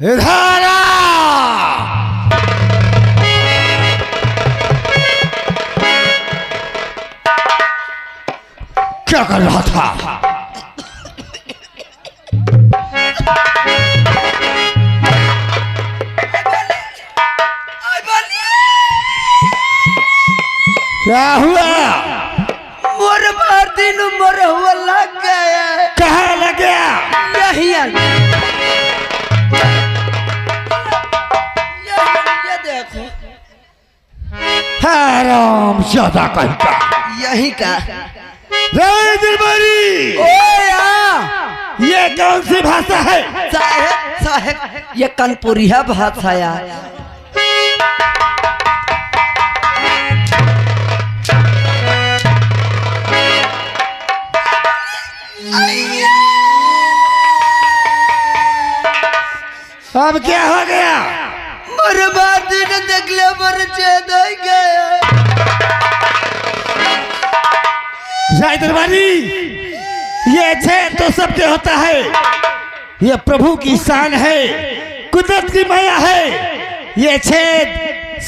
इधर क्या कर रहा था? क्या हुआ? मोर भारती नंबर हुआ लग गया। कहाँ लग गया? यही ये देखो, हराम ज्यादा कहता। यही का दिलबरी, ये कौन सी भाषा है? साहेब साहेब ये कानपुरिया भाषा यार। अब क्या हो गया? बर्बादी ने देख लिया, मर चेद हो गया। दिलबरी, ये छेद तो सबके होता है। ये प्रभु की शान है, कुदरत की माया है। ये छेद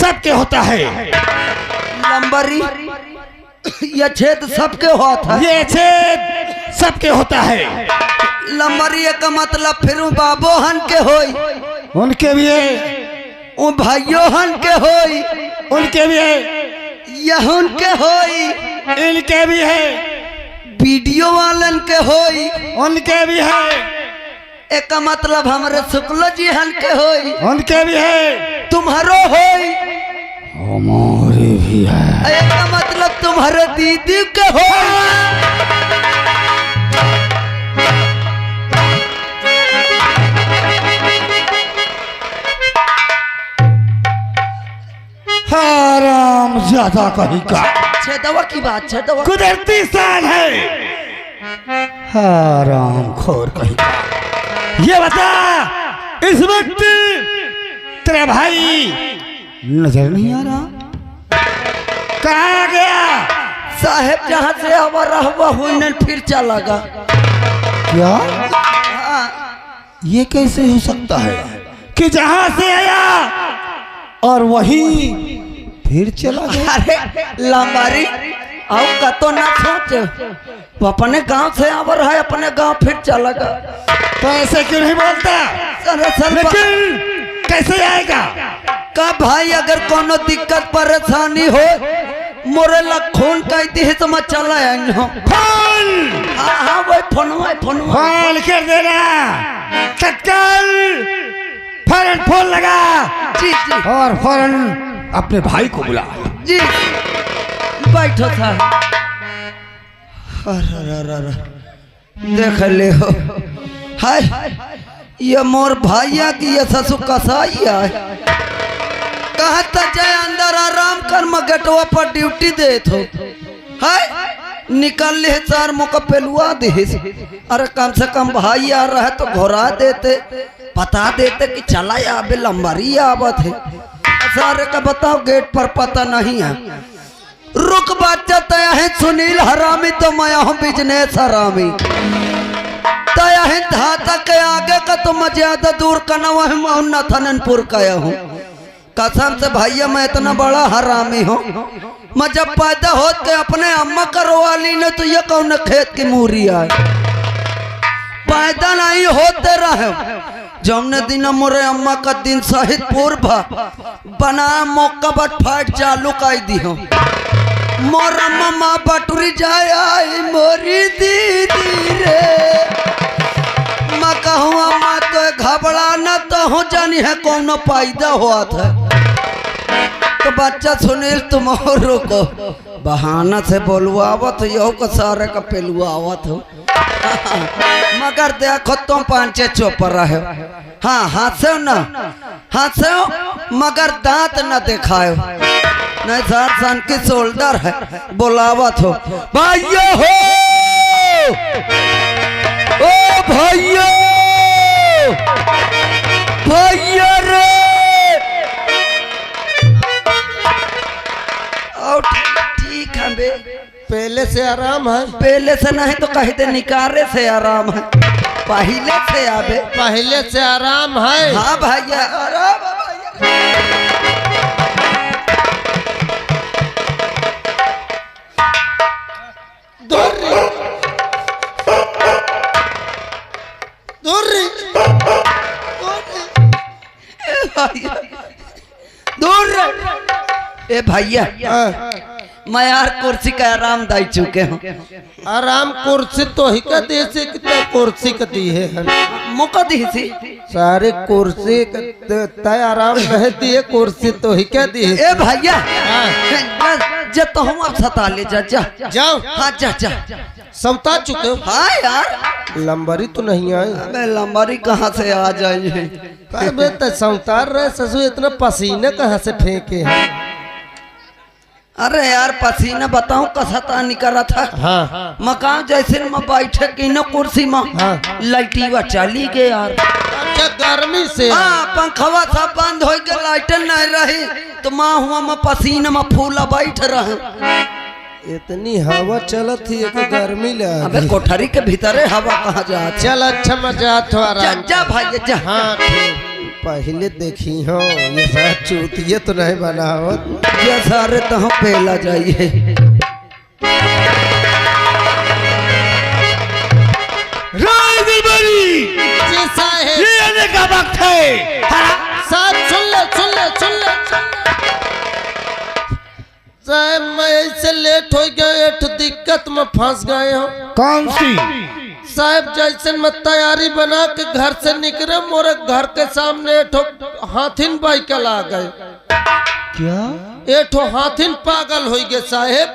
सबके होता है। लंबरी, ये छेद सबके होता है। ये छेद सबके होता है। लंबरी का मतलब फिर बाबो हन के होई, उनके भी है, वो भाइयों हन के होई, उनके भी है, यह उनके होई, इनके भी है, वीडियो वालन के होई, उनके भी है। एक मतलब हमारे शुक्ल जी हन के होई, उनके भी है, तुम्हारो होई, हमारे भी है। एक मतलब तुम्हारे दीदी के होई। हराम ज्यादा कहीं का। छेदवा की बात, छेदवा कुदरती शान है। हराम खोर कहीं का। ये बता, इस वक्त तेरा भाई नजर नहीं आ रहा? कहाँ गया? साहेब जहाँ से हमारा हुआ हुई ने फिर चला गा। क्या? ये कैसे हो सकता है कि जहां से आया और वहीं फिर चला गया? अरे लंबारी, आओ कतो ना सोच, वो अपने गांव से आवर है, अपने गांव फिर चला गा। तो ऐसे क्यों नहीं बोलता? लेकिन कैसे आएगा? का भाई अगर कोनो दिक्कत परेशानी हो, मोरे ला खून कह दी तो मैं चला आई हूँ। फोन! हाँ वही फोनवा फोन कर देना तत्काल। फौरन फोन लगा। जी जी और फौरन अपने भाई को बुला। जी, बैठो था। अरे देख ले हो, हाय ये मोर भैया की ये ससुर कसाई है। कहा था जय अंदर आराम कर, मैं गेटवा पर ड्यूटी दे थो। हाय निकल ले चार मौका पेलुआ दे। अरे कम से कम भाई आ रहा है तो घोरा देते, बता देते कि चला आबे लंबारी आवत है। सारे का बताओ गेट पर पता नहीं है। रुक बच्चा तया है सुनील हरामी, तो मैं हूँ बिजनेस हरामी। तया है धाता के आगे का तो मैं ज्यादा दूर का ना है, मैं नथनपुर का हूँ। कसम से भैया मैं इतना बड़ा हरामी हूँ। मैं जब पैदा होते अपने अम्मा करवाली ने तो ये कौन खेत की मूरी है। पैदा नहीं होते रहे, जमने दिन मोरे अम्मा का दिन शहीद पूर्व बना मौका बट फाइट चालू कर दी हो। मोर अम्मा माँ बटुरी जाए आई मोरी दीदी रे। मैं कहूँ अम्मा तो घबरा न तो हो जानी है कौन पैदा हुआ था। तो बच्चा सुनील तुम और रुको, बहाना से बोलवावत यो को सारे का पेलुआवत हो। मगर देखो तुम पांचे चोपर रहे। हाँ हंसो न हंसो, मगर दांत न दिखाओ, नहीं सात सन की शोल्डर है। बोलावत हो भाइयों हो, ओ भाइयों भाइयों रे। ठीक है बे, पहले से आराम है? पहले से नहीं तो कहीं दे निकारे से आराम है। पहले से आवे। पहले से आराम है। हाँ भैया आराम है भैया। दूर रे, दूर रे, दूर रह। ए भैया मैं यार कुर्सी का आराम दाई चुके हूँ। आराम कुर्सी तो ही का दे से कितना कुर्सी का दी है मुका दी सी सारे कुर्सी तय आराम नहीं दिए कुर्सी तो ही क्या दी है। ए भैया जा तो हम अब सता ले जा जा जाओ। हाँ जा जा सौता चुके हो। हाँ यार लंबरी तो नहीं आई। अबे लंबारी कहाँ से आ जाई है। अबे तो सौतार रहे ससुर इतना पसीने कहाँ से फेंके हैं। अरे यार पसीना बताऊं कसता निकला था। हाँ मकान जैसे मैं बैठे की न कुर्सी में हाँ। लाइटिवा चली गए यार। अच्छा गर्मी से। हाँ पंखवा सब बंद हो गया लाइट नहीं रही तो माँ हुआ मैं पसीना में फूला बैठ रहा। इतनी हवा चलत थी एक गर्मी लगा। अबे कोठरी के भीतरे हवा कहाँ जा। चल अच्छा मजा थोड़ा जा जा भाई जा। हाँ ठीक। पहले देखी हो ये सब चूतिया तो नहीं बनाओ। ये सारे तो हम पहला जाइए। जी साहब ये आने का वक्त है। साहब सुन ले सुन ले सुन ले साहब मैं ऐसे लेट हो गया एक दिक्कत में फंस गए हो। कौन सी? साहब जैसे मैं तैयारी बना के घर से निकले मोरे घर के सामने एक हाथिन बाइकल आ गए। क्या एक हाथिन पागल हो गए साहब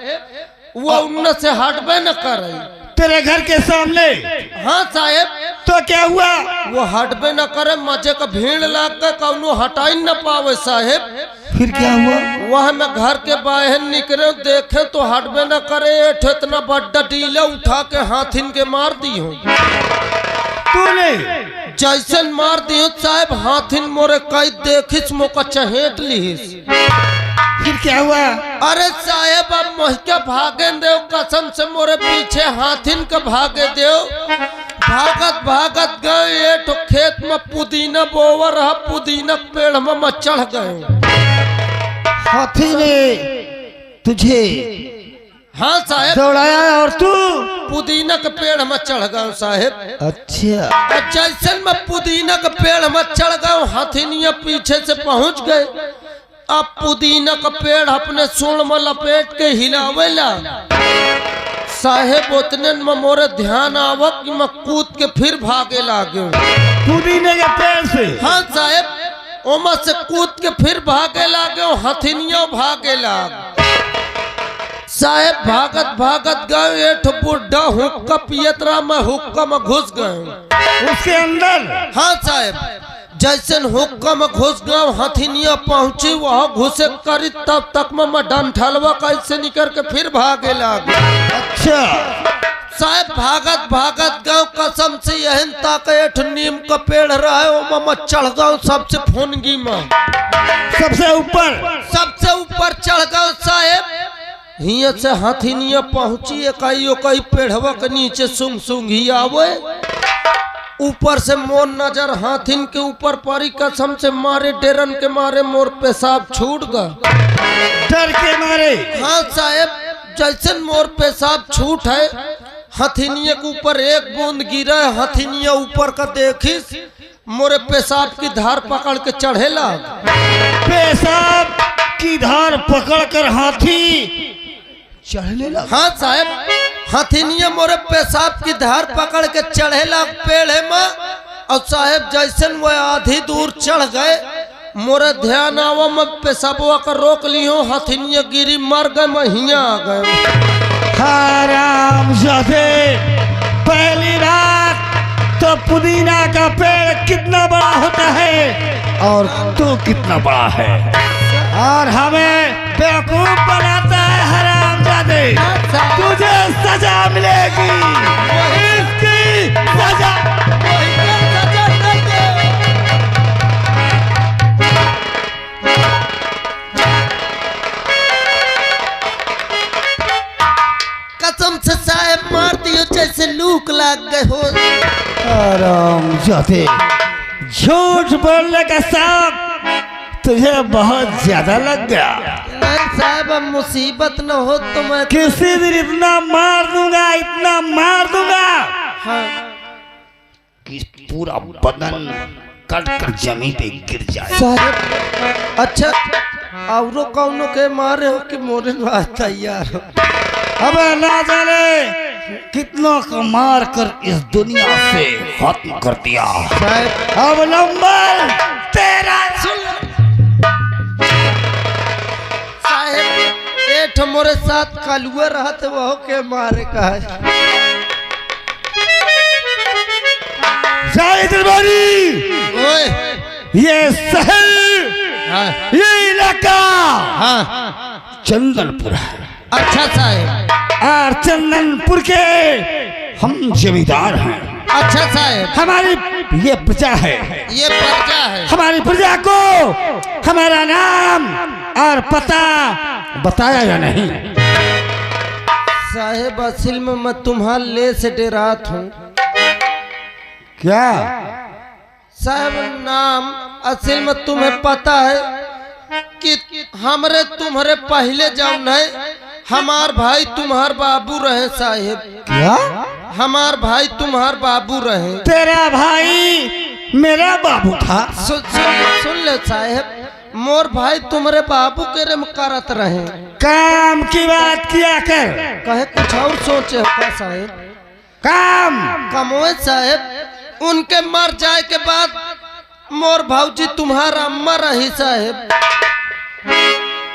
वो उन से हटबे न करे। तेरे घर के सामने? हाँ साहब। तो क्या हुआ? वो हटबे न करे मजे का भीड़ लाग के कौनो हटाई न पावे साहब। फिर क्या हुआ? वह मैं घर के बाहर निकले देखे तो हटबे न करे इतना बड़ा डीला उठा के हाथिन के मार दी हूँ। तूने? जैसे मार दी हूँ साहब हाथिन मोरे कई देखिस मौका चहेट लीस। फिर क्या हुआ? अरे साहब अब मोहिका भागे देव कसम से मोरे पीछे हाथिन का भागे देव। भागत भागत गए एक खेत में पुदीना बोवर रहा पुदीना पेड़ में चढ़ गए। हाथी ने तुझे हाँ साहब दौड़ाया और तू पुदीना के पेड़ में चढ़ गए साहब। अच्छा। और जैसे मैं पुदीना के पेड़ में चढ़ गए हाथिनिया पीछे से पहुंच गए। अब पुदीना का पेड़ अपने सूंड में लपेट के हिलावेला साहेब उतने में मोरे ध्यान आवक कि मैं कूद के फिर भागे लागे। पुदीने के पेड़ से? हाँ साहेब ओमा से कूद के फिर भागे लागे हथिनिया भागे लाग। साहेब भागत भागत गए एक बुढ़ा हुक्का पियतरा में हुक्का में घुस गए उसके अंदर। हाँ साहेब जैसे हुक्का में घुस गए हथिनिया पहुंची वह घुसे करी तब तक में डंठलवा कैसे निकल के फिर भागे लागे। अच्छा। साहब भागत भागत गाँव कसम से यहन तक एक नीम का पेड़ रहा है वो चढ़ गए सबसे फुनगी में सबसे ऊपर चढ़ गए साहेब। हिया से हथिनिया पहुंची इकाई पेड़वा के नीचे सुंग सुंग ही आवे ऊपर से मोर नजर हाथिन के ऊपर परी कसम से मारे डेरन के मारे मोर पेशाब छूट गया डर के मारे। हाँ साहेब जैसे मोर पेशाब छूट है हथिनिया के ऊपर एक बूंद गिरा हथिनिया ऊपर का देखिस मोरे पेशाब की धार पकड़ के चढ़ेला। पेशाब की धार पकड़कर हाथी चढ़ने लगा। हाँ साहब हथिनिया मोरे पेशाब की धार पकड़ के चढ़ेला पेड़ में और साहब जैसन वो आधी दूर चढ़ गए मोरे ध्यान आवा मैं पेशाबवा का रोक ली हूँ हथिनिया गिरी मर गए मैं हिया आ गए। हराम जादे पहली बात तो पुदीना का पेड़ कितना बड़ा होता है और तू कितना बड़ा है और हमें बेवकूफ बनाता है। हराम जादे तुझे सजा मिलेगी इसकी सजा। कसम से साहब मार दियो जैसे से लूक लाग गए हो। आराम जाते, झूठ बोलने का शौक तुझे बहुत ज्यादा लग गया। नहीं साहब, अब मुसीबत न हो तो मैं किसी दिन इतना मार दूंगा, इतना मार दूंगा हाँ। कि पूरा बदन कट कर जमीन पे गिर जाए। साहब अच्छा, औरों कौनों के मारे हो कि मोरे बात तैयार हो। अब ना जाने कितनों को मार कर इस दुनिया से खत्म कर दिया। साहब अब नंबर तेरा साहब एठ मोरे साथ कलुआ रहत वो के मारे का है। शायद दरबारी, ओए ये शहर, हाँ ये इलाका हाँ चंदनपुर है। अच्छा साहब, और चंदनपुर के हम जमींदार हैं। अच्छा साहब, हमारी ये प्रजा है, ये प्रजा है। हमारी प्रजा को हमारा नाम और पता बताया या नहीं? साहेब असल में मैं तुम्हारे ले से डेरात हूँ। क्या साहब नाम असल में तुम्हें पता है कि हमरे तुम्हारे पहले जाऊन है हमार भाई तुम्हार बाबू रहे। साहेब क्या हमार भाई तुम्हार बाबू रहे। तेरा भाई मेरा बाबू था? सुन ले साहेब, मोर भाई तुम्हारे बाबू के रेम करत रहे। काम की बात किया कर, कहे कुछ और सोचे हो का साहेब? काम कमोए साहेब, उनके मर जाए के बाद मोर भाऊजी तुम्हारा अम्मा रही। साहेब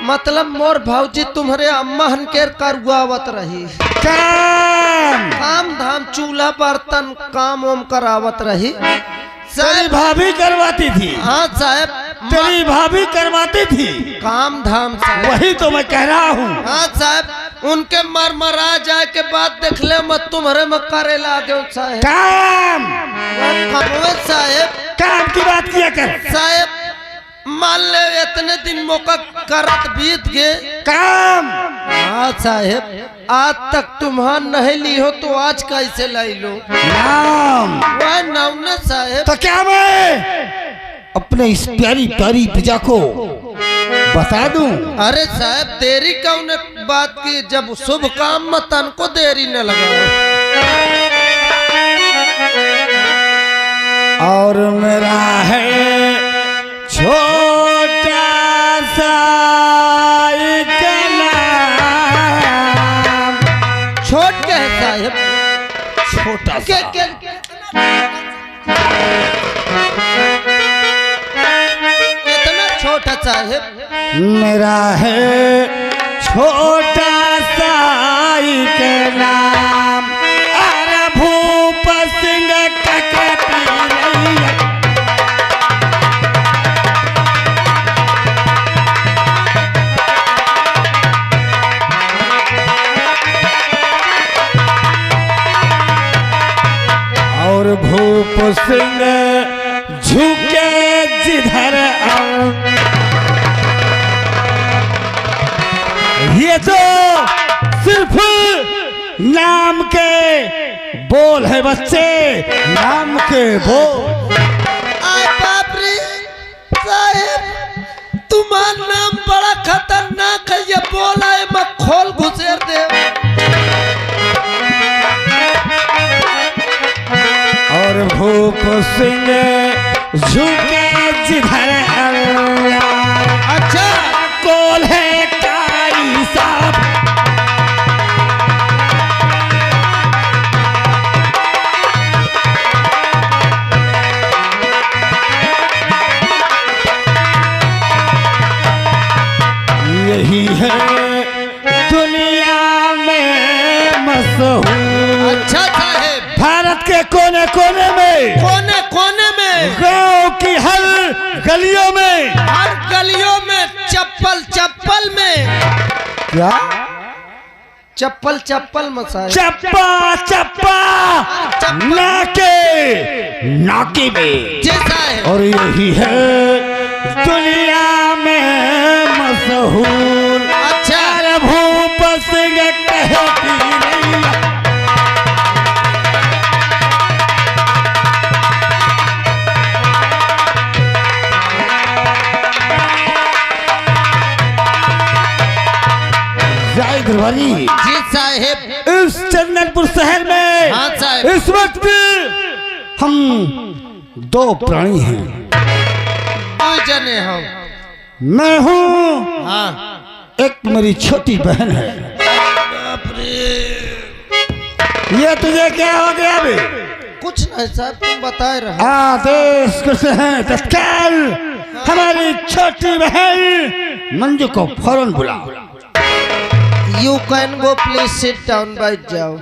मतलब मोर भाऊजी तुम्हारे अम्मा हनकेर करुआवत रही। काम धाम चूल्हा बर्तन काम ओम करावत रही। तेरी भाभी करवाती थी? हाँ साहब, तेरी भाभी करवाती थी काम धाम साहब। वही तो मैं कह रहा हूँ। हाँ साहब, उनके मरा जाए के बाद देख ले मत तुम्हारे में करे लागे साहब। काम साहब काम की बात किया कर। साहब मान ले इतने दिन मौका करत बीत गए। काम हाँ साहेब, आज तक तुम्हार नहीं ली हो तो आज कैसे लाई लो? नाम वह नौने साहेब। तो क्या मैं अपने इस प्यारी प्यारी प्रजा को बता दूं? अरे साहब देरी कौन बात की, जब शुभ काम में तन को देरी न लगा। और मेरा है छोटा सा एक नाम। छोट के है साहेब? छोटा के सा कितना छोटा साहेब? मेरा है छोटा सा एक नाम। अरे भूप सिंह ककती रैया। और भूप सिंह झुके जिधर ये तो सिर्फ नाम के बोल है बच्चे, नाम के बोल। आय बाप रे साहेब, तुम्हारा नाम बड़ा खतरनाक है। ये बोला है मैं खोल घुसेर दे। और भूप सिंह झुके जिधर अच्छा कोल है काई साहब। यही है दुनिया में मशहूर। अच्छा साहेब, भारत के कोने कोने में, कोने कोने में, गांव की हर गलियों में, हर गलियों में, चप्पल चप्पल में, क्या चप्पल चप्पल में साहेब, चप्पा चप्पा नाके नाके में। जी साहेब। और यही है दुनिया में मशहूर। अच्छा अरे भूप सिंह कहती रैया। राय दरबारी, जी साहेब। इस चंदनपुर शहर में हाँ साहब। इस वक्त हम दो प्राणी हैं। दो जने हो। मैं हूँ, हाँ। एक मेरी छोटी बहन है। बाप रे। ये तुझे क्या हो गया अभी? कुछ नहीं साहब, तुम बताए रहे। आदेश कैसे हैं? तत्काल हमारी छोटी बहन मंजू को फौरन बुलाओ। You can go, please sit down, बैठ जाओ।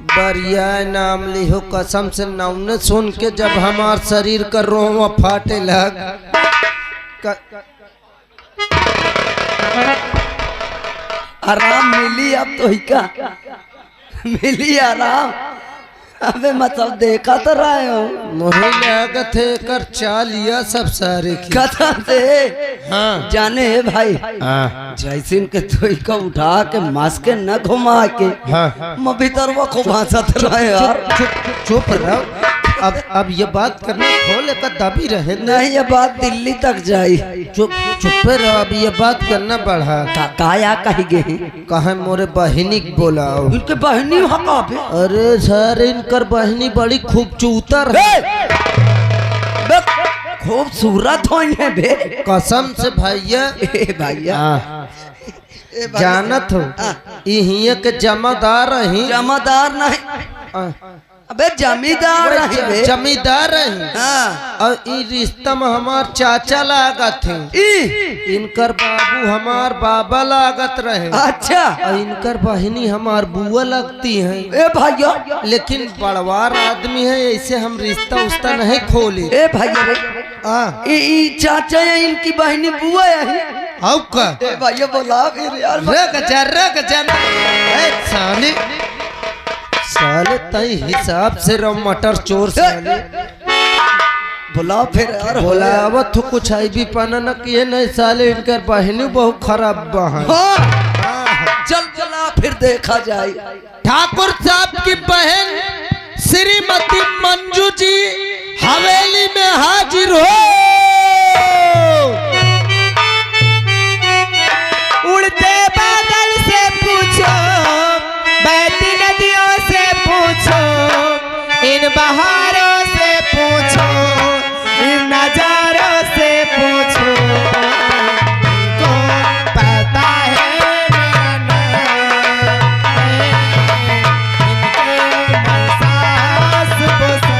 बढ़िया नाम लिहो, कसम से नाम ने सुन के जब हमार शरीर का रोवा फाटे लग। आराम मिली अब तो ही का मिली आराम। अबे मतलब देखा तो रहे हो, मोहे लागत है कर चाल लिया सब सारे की। कसम से। हाँ। जाने है भाई, हाँ। जैसिन के तो का उठा के मास के न घुमा के हाँ। मैं भीतर वो को भाषत रहे यार। चुप रहो। अब ये बात करने खोले का दबी रहे नहीं, ये बात दिल्ली तक जाई। चुप रहो। अब ये बात करना बढ़ा। काया कही गए कहा मोरे बहिनी बोलाओ। इनके बहनी हका पे। अरे सर, इनकर बहनी बड़ी खूबसूरत है। खूबसूरत हो बे, कसम से भैया। भैया जानत हो, ये के जमादार ही। जमादार नहीं, अबे जमींदार रही बे। जमींदार रही। हाँ। और ई रिश्ता में हमार चाचा लागत थे। इनकर बाबू हमार बाबा लागत रहे। अच्छा। और इनकर बहनी हमार बुआ लगती है। ए भैया, लेकिन बड़वार आदमी है, ऐसे हम रिश्ता उस्ता नहीं खोले। ए भैया, ई चाचा है, इनकी बहनी बुआ है। आओ का ए भैया बोला फिर यार। रग जा साले साले तई हिसाब से रहो, मटर चोर साले। बोला फिर यार। बोलावत हो, कुछ आई भी पाना न किए नहीं साले। इनकर बहनी बहुत खराब बहन। हाँ। चल चला फिर देखा जाए। ठाकुर साहब की बहन श्रीमती मंजू जी हवेली में हाजिर हो। उड़ते बादल से पूछो, बहती नदियों से पूछो, इन बहारों से पूछो, इन नजारों से पूछो, इनको पता है मेरा नाम है, इनके एहसास पसंद।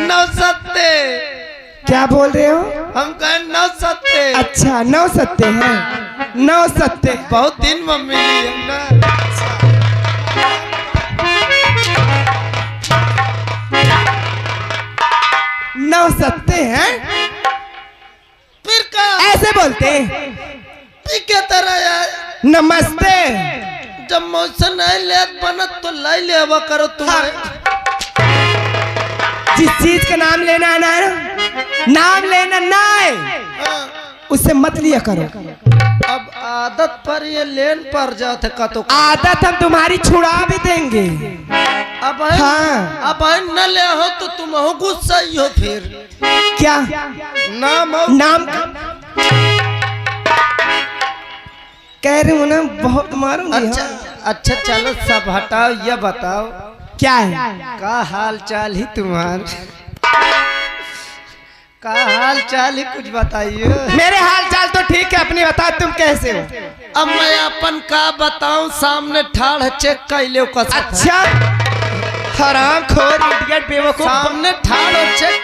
नौसत्ते क्या बोल रहे हो? हम कहे 9 सत्ते। अच्छा 9 सत्ते हैं, 9 सत्ते। बहुत दिन में मिली हम ना। 9 सत्ते हैं, फिर का ऐसे बोलते हैं। पी के तरह यार। नमस्ते। जब मुझसे नहीं ले बनत तो लाई लेवा करो तुम्हें। जिस चीज का नाम लेना है ना, नाम लेना ना है, हाँ। उससे मत लिया करो। अब आदत पर ये लेन पर जाते का तो आदत हम तुम्हारी छुड़ा भी देंगे। अब है हाँ। अब है न ले हो तो तुम हो गुस्सा ही हो फिर। क्या नाम हो नाम कह रही हूँ ना, बहुत मारूंगी। अच्छा हाँ। अच्छा चलो सब हटाओ, ये बताओ क्या है? का हाल चाल ही तुम्हार, का हाल चाल ही कुछ बताइए। मेरे हाल चाल तो ठीक है, अपनी बता तुम कैसे हो? अब मैं अपन का बताऊं, सामने ठाड़ चेक कर ले। अच्छा हराम खोर इडियट बेवकूफ। सामने ठाड़ चेक।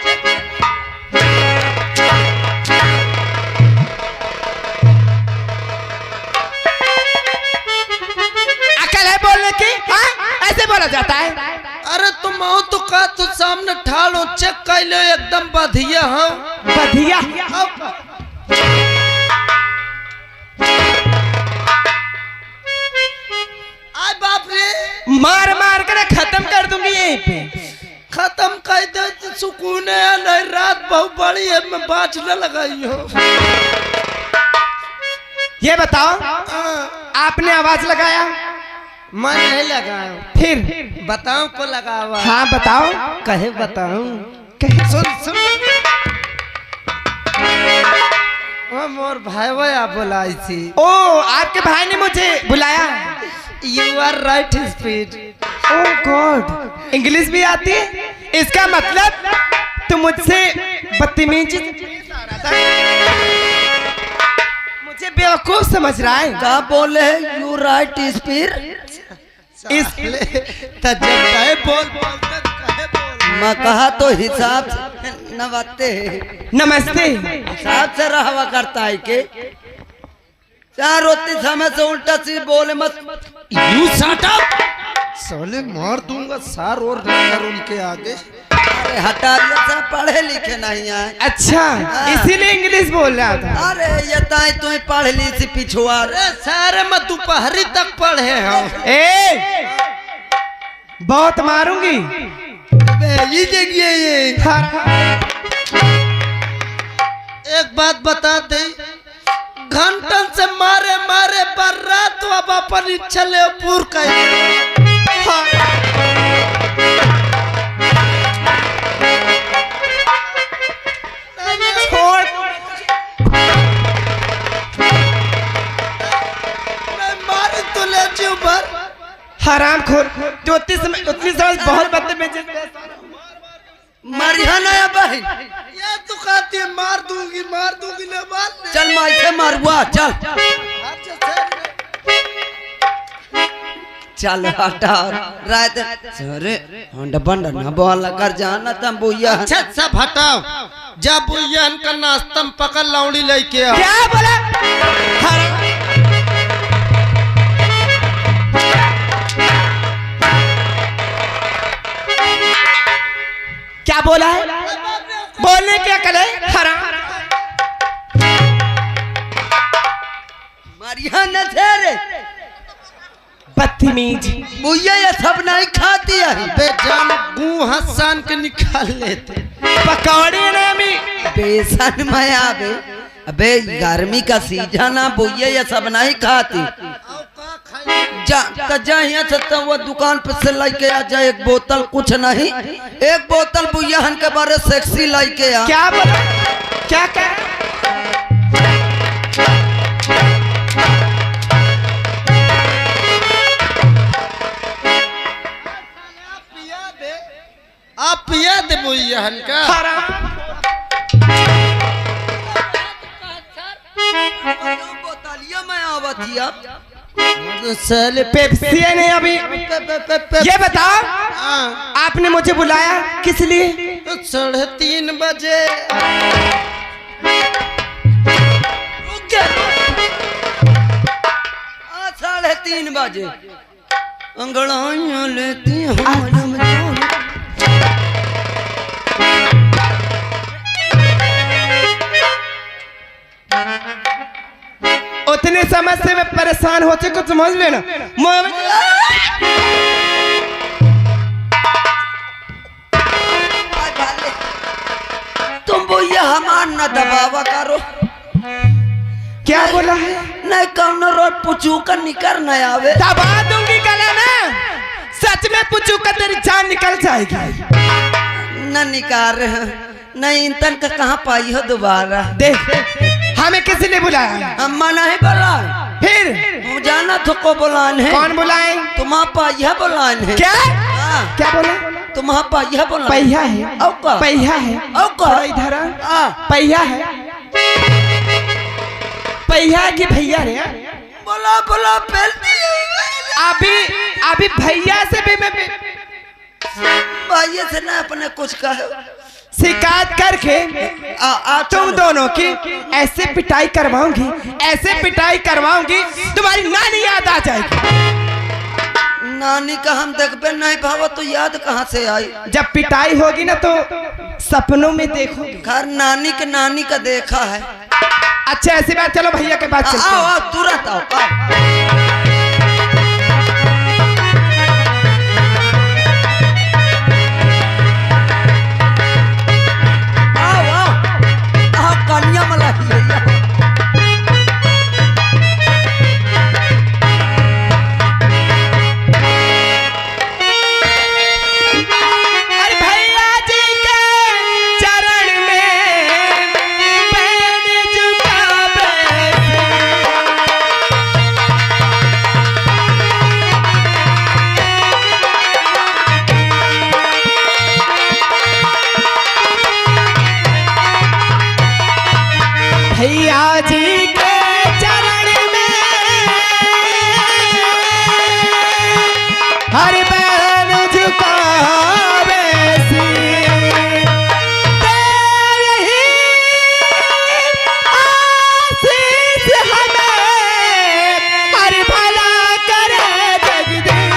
अकल है बोलने की? हाँ? ऐसे बोला जाता है? अरे तुम हो तो का तू सामने ठाड़ो चेक कर लो, एकदम बढ़िया। हाँ बढ़िया। आय बाप रे, मार मार कर खत्म कर दूंगी यहीं पे। खत्म कर दे तो सुकून है नहीं। रात बहुत बड़ी है, मैं बाज न लगाई हो। ये बताओ, आपने आवाज लगाया? मैं नहीं लगाऊं। फिर बताऊं को लगावा? हाँ बताओ। कहे बताऊं? कहे। सुन सुन। वो मोर भाई वया बुलाई थी। ओ आपके भाई ने मुझे बुलाया। You are right speed. Oh God, English भी आती है? इसका मतलब तुम मुझसे बदतमीजी, मुझे बेवकूफ समझ रहा है? का बोले यू राइट स्पीड? इस जब कहे बोल बोलते कहे बोल। मैं कहा तो हिसाब से नवाते नमस्ते। हिसाब से रहवा करता है के चार रोटी समय से उल्टा सी बोले मत। You shut up. साले मार दूंगा सार और नजर उनके आगे। अरे हटा, ये सब पढ़े लिखे नहीं है। अच्छा इसीलिए इंग्लिश बोल रहा था। अरे ये ताई तू पढ़ ली सी पिछुआ। अरे सारे मैं दोपहरी तक पढ़े हूँ। ए बहुत मारूंगी। ये देखिए ये एक बात बता दे, घंटन से मारे मारे बर्रात तो अब अपन इच्छा ले पूर कर। छोड़। मारे तो ले जीव भर। हराम खोर, जो उतनी समझ बहुत बदतमीज। मरिया नया बहन। ये तो कहती है मार दूंगी ले मार ले। चल मैं इसे मारुआ चल। चल हटा रात अरे हंड बंड ना बोल कर जाना तम बुया। अच्छा सब हटाओ, जब बुया का नाश्ता में पकड़ लौड़ी लेके आओ। क्या बोला? क्या बोला है? बोलने क्या करे? हराम। मरिया न थे रे बदतमीज। बुया ये सब नहीं खाती है। बेजान गू हसान के निकाल लेते। पकौड़े ना मी बेसन में आवे। अबे गर्मी का सीजन है, बुया ये सब नहीं खाती। जा तो यहाँ से तो वो दुकान पे से लेके आ जा एक बोतल, कुछ नहीं एक बोतल बुयाहन के बारे सेक्सी लेके आ। क्या बोला? क्या क्या? आप पिया दे बुयाहन का। हराम। बोतलिया में आवती अब साले पेप्सी है नहीं अभी। ये बताओ, आपने मुझे बुलाया किस लिए? 3:30 बजे। 3 बजे अंगड़ाइयां लेती हूँ। उतने समय से मैं परेशान होते कुछ समझ लेना। तुम भैया हमार न दबावा करो। क्या बोला है? नहीं कौन रोड पूछू कर निकल न आवे दबा दूंगी गला ना। सच में पूछू कर तेरी जान निकल जाएगी। न निकाल रहे नहीं इंतन का कहाँ पाई हो दोबारा। देख हमें किसी ने बुलाया? अम्मा नहीं बुलाए। फिर जाना तो को बुलान है। कौन बुलाए? तुम्हारा पाइया बुलान है। क्या क्या बोला? तुम्हारा पाइया बुलान। पहिया है? औ का पहिया है? औ का थोड़ा इधर आ। पहिया है? पहिया की भैया रे? बोला बोला पहल अभी भैया से भी मैं भैया से ना अपने कुछ कहे शिकायत करके तुम दोनों की ऐसे पिटाई करवाऊंगी, ऐसे पिटाई करवाऊंगी तुम्हारी नानी याद आ जाएगी। नानी का हम देख पे नहीं भावा तो याद कहाँ से आई? जब पिटाई होगी ना तो सपनों में देखोगे। खैर नानी का देखा है। अच्छा ऐसी बात, चलो भैया के पास चलते हैं। आओ तुरंत आओ। कन्या मला भैया जी के चरण में हर बैन झुकावे सिर। तेरी आशीष हमें हर भला करे जगदीश।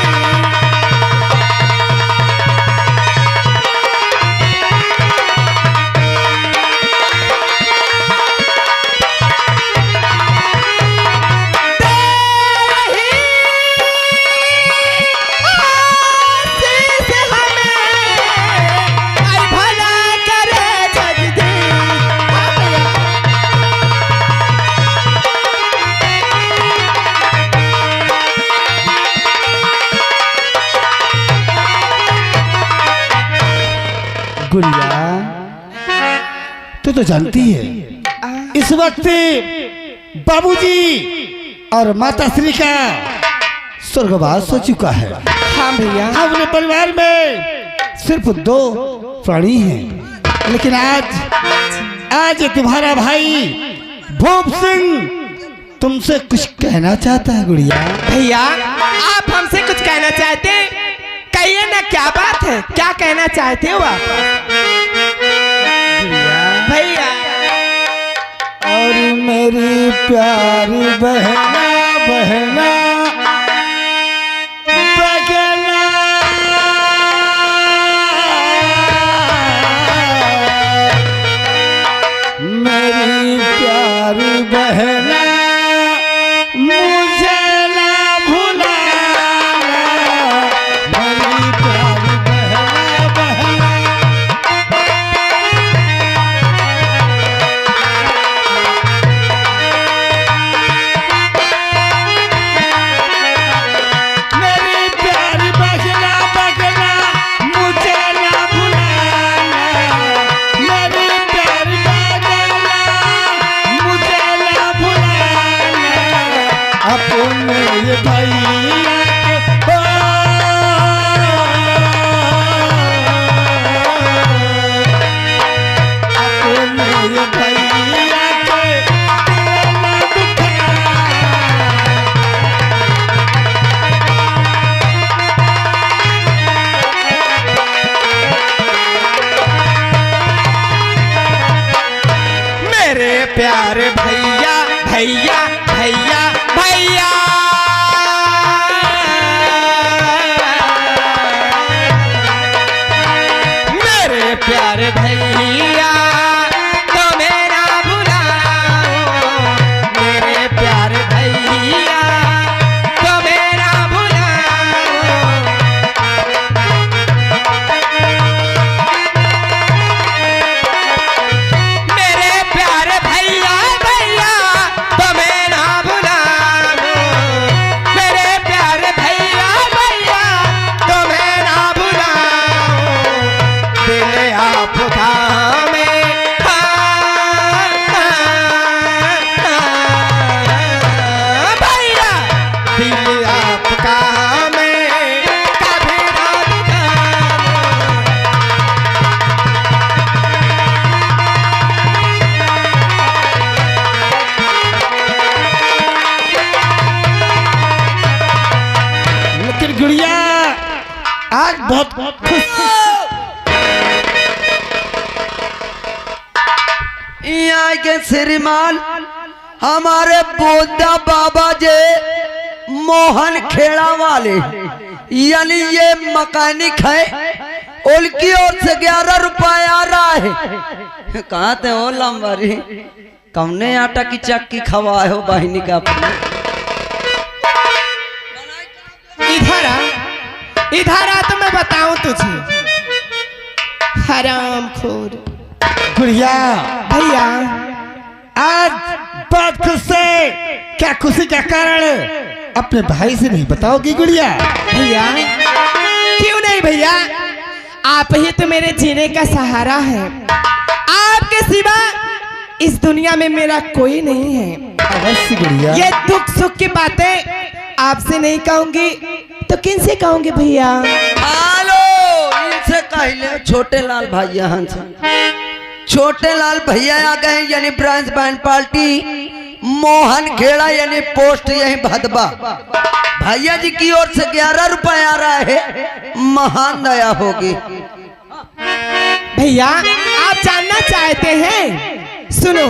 गुड़िया तो जानती है इस वक्त बाबूजी और माता श्री का स्वर्गवास हो चुका है। हाँ भैया। अपने परिवार में सिर्फ 2 प्राणी हैं, लेकिन आज तुम्हारा भाई भूप सिंह तुमसे कुछ कहना चाहता है। गुड़िया भैया आप हमसे कुछ कहना चाहते हैं? कहिए ना, क्या बात है, क्या कहना चाहते हो आप? भैया और मेरी प्यारी बहना बहना बगना मेरी प्यारी बहना मुझे ना भुलाना। मेरी प्यारी बहना बहना मेरी प्यारी बगला बगला मुझे ना भुलाना। मेरी प्यारी बगला मुझे ना भुलाना। अपने ये भैया के अपने ये भैया के दिल ना दुखाना। मेरे प्यारे भैया भैया भैया भैया बहुत खुश यहाँ के श्रीमान हमारे बोधा बाबा जे मोहन खेड़ा वाले यानी ये मैकेनिक है, उनकी ओर से 11 रुपए आ रहा है। कहाँ थे हो लंबारी, कौने आटा की चक्की खवाए हो बहनी का अपने? इधर आ तो मैं बताऊं तुझे, हराम खोर। गुड़िया भैया आज बहुत खुश है, क्या खुशी का कारण अपने भाई से नहीं बताओगी गुड़िया? भैया क्यों नहीं भैया, आप ही तो मेरे जीने का सहारा है। आपके सिवा इस दुनिया में मेरा कोई नहीं है। अवश्य गुड़िया। ये दुख सुख की बातें आपसे नहीं कहूंगी तो किनसे कहूंगी भैया? हेलो, इनसे कहले छोटे लाल भैया हंस, छोटे लाल भैया आ गए यानी branch band party Mohan Khera यानी पोस्ट यही भदबा। भैया जी की ओर से 11 रुपए आ रहा है, महान दया होगी। भैया आप जानना चाहते हैं, सुनो।